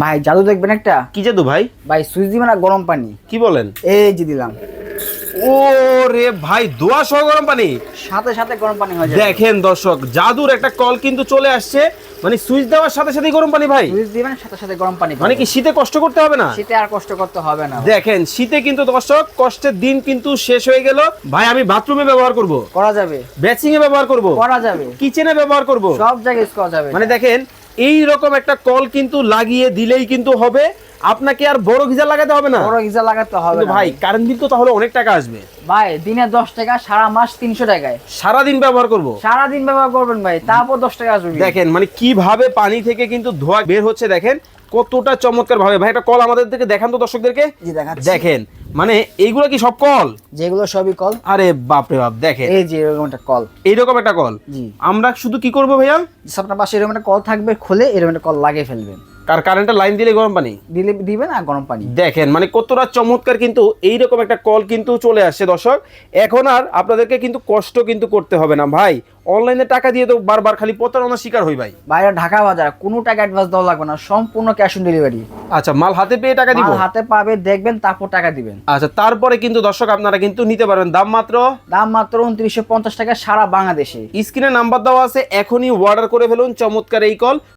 ভাই জাদু দেখবেন একটা। কি জাদু ভাই? ভাই সুইচ দিবেন না গরম পানি। কি বলেন? এই যে দিলাম, ও রে ভাই, দোয়া সহ গরম পানি। সাথে সাথে গরম পানি হয়ে যাবে। দেখেন দর্শক, জাদুর একটা কল কিন্তু চলে আসছে, মানে সুইচ দেওয়ার সাথে সাথে গরম পানি ভাই। সুইচ দিবেন সাথে সাথে গরম পানি মানে কি শীতে কষ্ট করতে হবে না? শীতে আর কষ্ট করতে হবে না। দেখেন শীতে কিন্তু দর্শক কষ্টের দিন কিন্তু শেষ হয়ে গেল ভাই। আমি বাথরুমে ব্যবহার করব, করা যাবে, বেসিং এ ব্যবহার করব, করা যাবে, কিচেনে ব্যবহার করব, সব জায়গায় ইউজ করা যাবে। মানে দেখেন এই রকম একটা কল কিন্তু লাগিয়ে দিলেই কিন্তু হবে, আপনাকে আর বড় গিজার লাগাতে হবে না। বড় গিজার লাগাতে হবে কিন্তু না ভাই কারেন্ট বিল তো তাহলে অনেক টাকা আসবে ভাই। দিনে 10 টাকা, সারা মাস 300 টাকায়। সারা দিন ব্যবহার করব। সারা দিন ব্যবহার করবেন ভাই, তারপর 10 টাকা আসবে। দেখেন মানে কিভাবে পানি থেকে কিন্তু ধোঁয়া বের হচ্ছে, দেখেন কতটা চমৎকার ভাবে। ভাই একটা কল আমাদের দিকে দেখান তো দর্শকদেরকে। জি দেখাচ্ছি। দেখেন মানে এইগুলো কি সব কল? যেগুলো সবই কল। আরে বাপ রে বাপ, দেখেন এই যে এরকম একটা কল, এইরকম একটা কল। জি। আমরা শুধু কি করব ভাইয়া? আপনার পাশে এরকম একটা কল থাকবে, খুলে এরকম একটা কল লাগিয়ে ফেলবেন। কারেন্টের লাইন দিলে গরম পানি দিলে দিবেন আর গরম পানি। দেখেন মানে কতটা চমৎকার কিন্তু এইরকম একটা কল কিন্তু চলে আসছে দর্শক। এখন আর আপনাদেরকে কিন্তু কষ্ট কিন্তু করতে হবে না ভাই। অনলাইনে টাকা দিয়ে তো বারবার খালি প্রতারণার শিকার হই ভাই। বাইরে ঢাকা বাজার কোনো টাকা অ্যাডভান্স দেওয়া লাগবে না, সম্পূর্ণ ক্যাশ অন ডেলিভারি। আচ্ছা, মাল হাতে পেয়ে টাকা দিব? মাল হাতে পাবে, দেখবেন, তারপর টাকা দিবেন। আচ্ছা, তারপরে কিন্তু দর্শক আপনারা কিন্তু নিতে পারবেন। দাম মাত্র মাত্র 2950 টাকা সারা বাংলাদেশে। স্ক্রিনে নাম্বার দেওয়া আছে, এখনই অর্ডার করে ফেলুন চমৎকার এই কল।